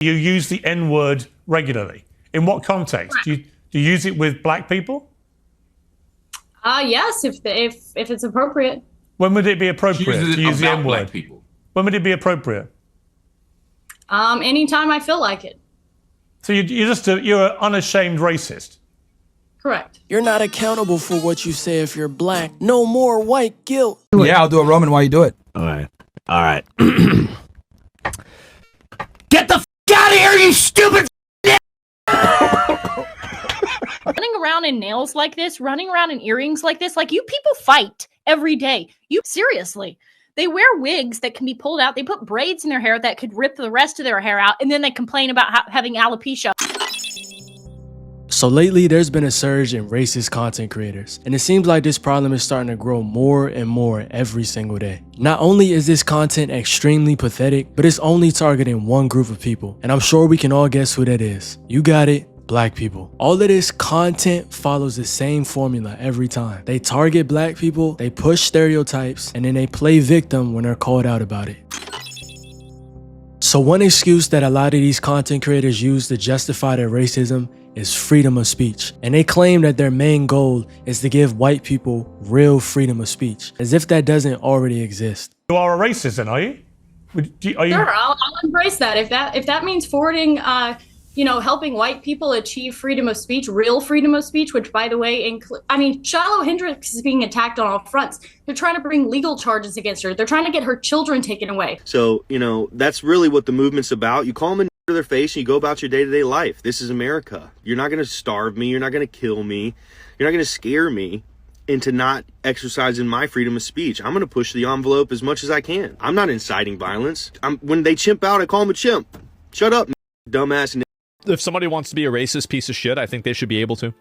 You use the N-word regularly. In what context? Do you use it with black people? Yes, if it's appropriate. When would it be appropriate to use the N-word? When would it be appropriate? Anytime I feel like it. So you're an unashamed racist. Correct. You're not accountable for what you say if you're black. No more white guilt. Yeah, I'll do a Roman while you do it. All right. Get the f out of here, you stupid Running around in nails like this, running around in earrings like this, like you people fight every day. Seriously. They wear wigs that can be pulled out. They put braids in their hair that could rip the rest of their hair out. And then they complain about having alopecia. So lately, there's been a surge in racist content creators, and it seems like this problem is starting to grow more and more every single day. Not only is this content extremely pathetic, but it's only targeting one group of people, and I'm sure we can all guess who that is. You got it. Black people. All of this content follows the same formula every time. They target black people, they push stereotypes, and then they play victim when they're called out about it. So one excuse that a lot of these content creators use to justify their racism is freedom of speech. And they claim that their main goal is to give white people real freedom of speech, as if that doesn't already exist. You are a racist then, are you? Sure, I'll embrace that. If that means forwarding, helping white people achieve freedom of speech, real freedom of speech, which, by the way, Shiloh Hendrix is being attacked on all fronts. They're trying to bring legal charges against her. They're trying to get her children taken away. So, that's really what the movement's about. You call them to their face and you go about your day-to-day life. This is America. You're not going to starve me. You're not going to kill me. You're not going to scare me into not exercising my freedom of speech. I'm going to push the envelope as much as I can. I'm not inciting violence. When they chimp out, I call them a chimp. Shut up, dumbass. If somebody wants to be a racist piece of shit, I think they should be able to.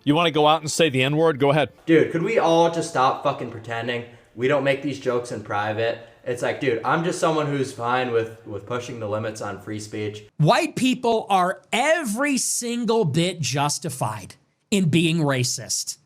You want to go out and say the N-word? Go ahead. Dude, could we all just stop fucking pretending? We don't make these jokes in private. It's like, dude, I'm just someone who's fine with pushing the limits on free speech. White people are every single bit justified in being racist.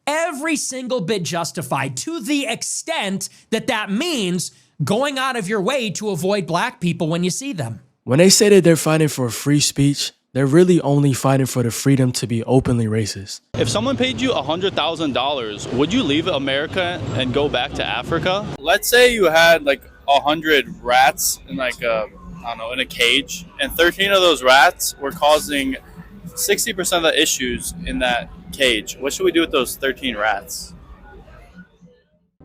Every single bit justified, to the extent that that means going out of your way to avoid black people when you see them. When they say that they're fighting for free speech, they're really only fighting for the freedom to be openly racist. If someone paid you $100,000, would you leave America and go back to Africa? Let's say you had like 100 rats in in a cage, and 13 of those rats were causing 60% of the issues in that cage. What should we do with those 13 rats?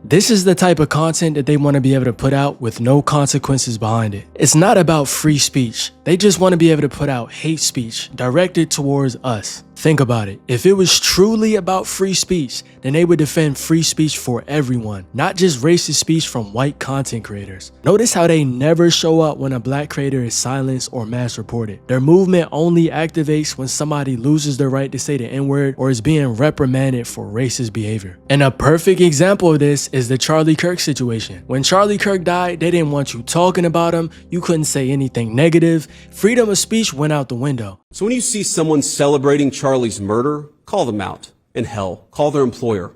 This is the type of content that they want to be able to put out with no consequences behind it. It's not about free speech. They just want to be able to put out hate speech directed towards us. Think about it. If it was truly about free speech, then they would defend free speech for everyone, not just racist speech from white content creators. Notice how they never show up when a black creator is silenced or mass reported. Their movement only activates when somebody loses their right to say the N-word or is being reprimanded for racist behavior. And a perfect example of this is the Charlie Kirk situation. When Charlie Kirk died, they didn't want you talking about him. You couldn't say anything negative. Freedom of speech went out the window. So when you see someone celebrating Charlie's murder, call them out. And hell, call their employer.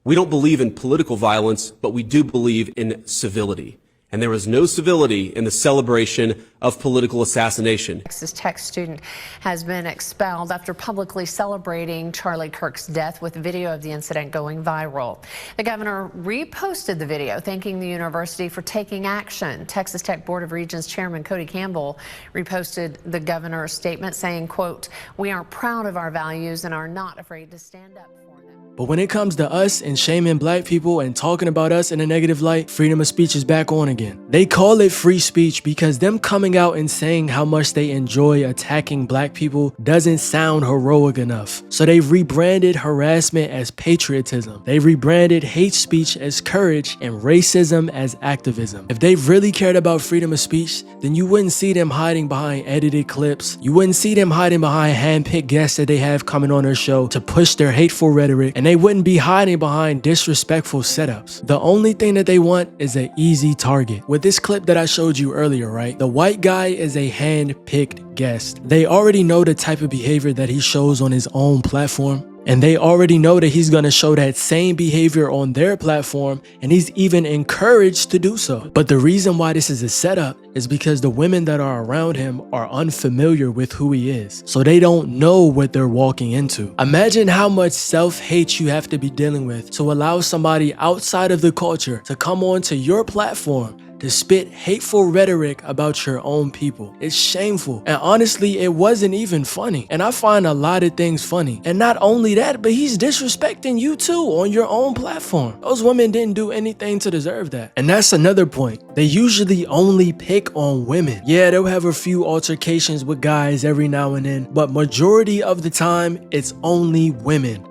We don't believe in political violence, but we do believe in civility. And there is no civility in the celebration of political assassination. Texas Tech student has been expelled after publicly celebrating Charlie Kirk's death, with video of the incident going viral. The governor reposted the video, thanking the university for taking action. Texas Tech Board of Regents Chairman Cody Campbell reposted the governor's statement saying, quote, "We are proud of our values and are not afraid to stand up for them." But when it comes to us and shaming black people and talking about us in a negative light, freedom of speech is back on again. They call it free speech because them coming out and saying how much they enjoy attacking black people doesn't sound heroic enough. So they rebranded harassment as patriotism. They rebranded hate speech as courage and racism as activism. If they really cared about freedom of speech, then you wouldn't see them hiding behind edited clips. You wouldn't see them hiding behind hand-picked guests that they have coming on their show to push their hateful rhetoric. And they wouldn't be hiding behind disrespectful setups. The only thing that they want is an easy target. With this clip that I showed you earlier, right? The white guy is a hand-picked guest. They already know the type of behavior that he shows on his own platform. And they already know that he's gonna show that same behavior on their platform, and he's even encouraged to do so. But the reason why this is a setup is because the women that are around him are unfamiliar with who he is. So they don't know what they're walking into. Imagine how much self-hate you have to be dealing with to allow somebody outside of the culture to come onto your platform to spit hateful rhetoric about your own people. It's shameful. And honestly, it wasn't even funny. And I find a lot of things funny. And not only that, but he's disrespecting you too on your own platform. Those women didn't do anything to deserve that. And that's another point. They usually only pick on women. Yeah, they'll have a few altercations with guys every now and then, but majority of the time, it's only women.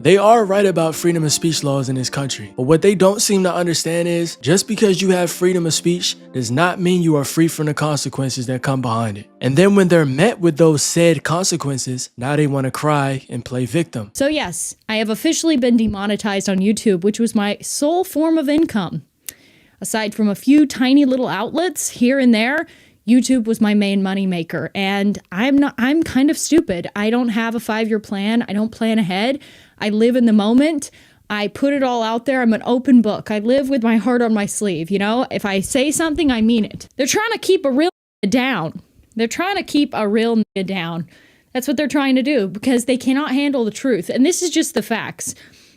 They are right about freedom of speech laws in this country, but what they don't seem to understand is just because you have freedom of speech does not mean you are free from the consequences that come behind it. And then when they're met with those said consequences, now they want to cry and play victim. So yes, I have officially been demonetized on YouTube, which was my sole form of income. Aside from a few tiny little outlets here and there, YouTube was my main moneymaker, and I'm kind of stupid. I don't have a 5-year plan. I don't plan ahead. I live in the moment. I put it all out there. I'm an open book. I live with my heart on my sleeve. You know, if I say something, I mean it. They're trying to keep a real down. They're trying to keep a real down. That's what they're trying to do because they cannot handle the truth. And this is just the facts.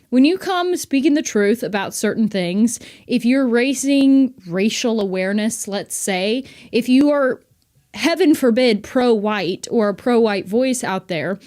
When you come speaking the truth about certain things, if you're raising racial awareness, let's say, if you are, heaven forbid, pro-white or a pro-white voice out there,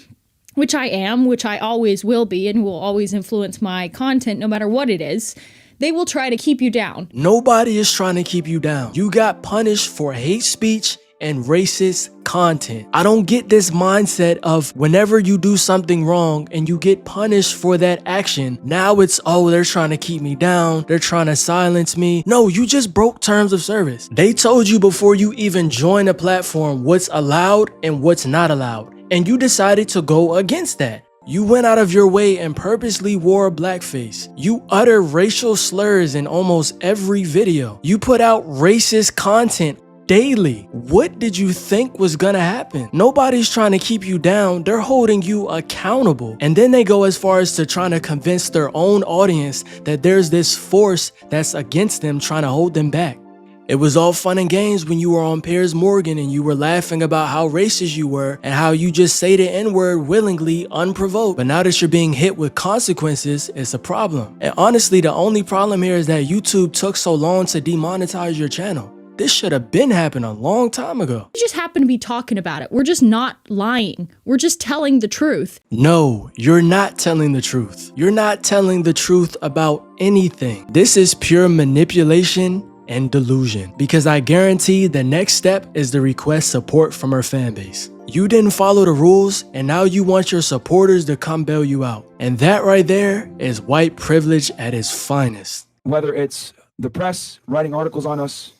which I am, which I always will be and will always influence my content no matter what it is, they will try to keep you down. Nobody is trying to keep you down. You got punished for hate speech and racist content. I don't get this mindset of whenever you do something wrong and you get punished for that action, now it's, oh, they're trying to keep me down, they're trying to silence me. No, you just broke terms of service. They told you before you even join a platform what's allowed and what's not allowed, and you decided to go against that. You went out of your way and purposely wore blackface. You utter racial slurs in almost every video. You put out racist content daily. What did you think was gonna happen? Nobody's trying to keep you down. They're holding you accountable. And then they go as far as to trying to convince their own audience that there's this force that's against them trying to hold them back. It was all fun and games when you were on Piers Morgan and you were laughing about how racist you were and how you just say the N-word willingly, unprovoked. But now that you're being hit with consequences, it's a problem. And honestly, the only problem here is that YouTube took so long to demonetize your channel. This should have been happened a long time ago. We just happen to be talking about it. We're just not lying. We're just telling the truth. No, you're not telling the truth. You're not telling the truth about anything. This is pure manipulation and delusion, because I guarantee the next step is to request support from her fan base. You didn't follow the rules, and now you want your supporters to come bail you out. And that right there is white privilege at its finest. Whether it's the press writing articles on us,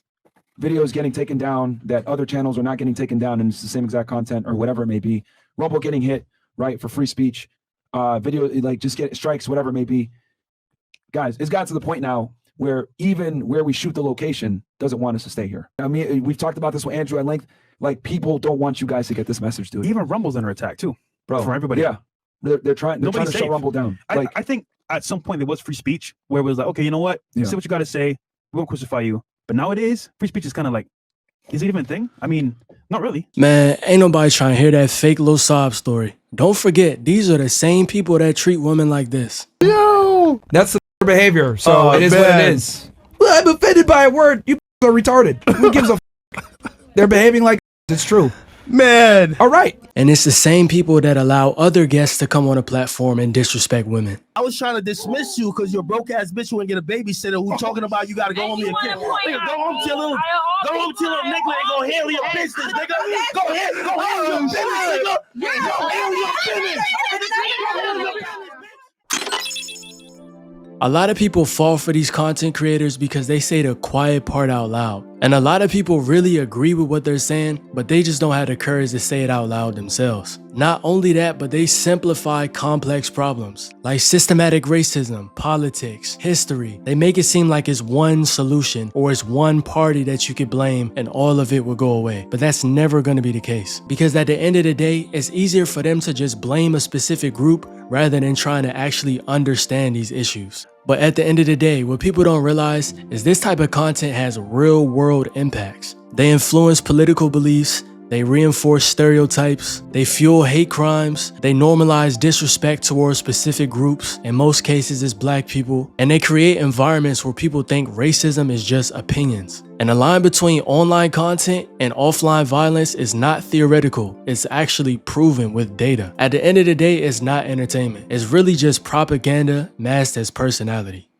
videos getting taken down that other channels are not getting taken down and it's the same exact content or whatever it may be, Rumble getting hit, right, for free speech, video, like just get strikes, whatever it may be. Guys, it's got to the point now where even where we shoot the location doesn't want us to stay here. I mean, we've talked about this with Andrew at length. Like, people don't want you guys to get this message, dude. Even Rumble's under attack too, bro. For everybody. Yeah, they're trying to shut Rumble down. I think at some point there was free speech where it was like, okay, you know what? Say what you got to say. We won't crucify you. But nowadays, free speech is kind of like, is it even a thing? I mean, not really. Man, ain't nobody trying to hear that fake little sob story. Don't forget, these are the same people that treat women like this. Yo! That's the behavior, so it is what it is. Well, I'm offended by a word. You are retarded. Who gives a f? They're behaving like it's true. Man. All right. And it's the same people that allow other guests to come on a platform and disrespect women. I was trying to dismiss you because you're a broke ass bitch who ain't get a babysitter who talking about you gotta go home to your kid. Nigga, go home to your little nigga and go handle your business, nigga. Go handle your business, nigga. Go handle your business. A lot of people fall for these content creators because they say the quiet part out loud. And a lot of people really agree with what they're saying, but they just don't have the courage to say it out loud themselves. Not only that, but they simplify complex problems like systematic racism, politics, history. They make it seem like it's one solution or it's one party that you could blame and all of it will go away. But that's never going to be the case, because at the end of the day, it's easier for them to just blame a specific group rather than trying to actually understand these issues. But at the end of the day, what people don't realize is this type of content has real world impacts. They influence political beliefs, they reinforce stereotypes, they fuel hate crimes, they normalize disrespect towards specific groups, in most cases it's black people, and they create environments where people think racism is just opinions. And the line between online content and offline violence is not theoretical, it's actually proven with data. At the end of the day, it's not entertainment. It's really just propaganda masked as personality.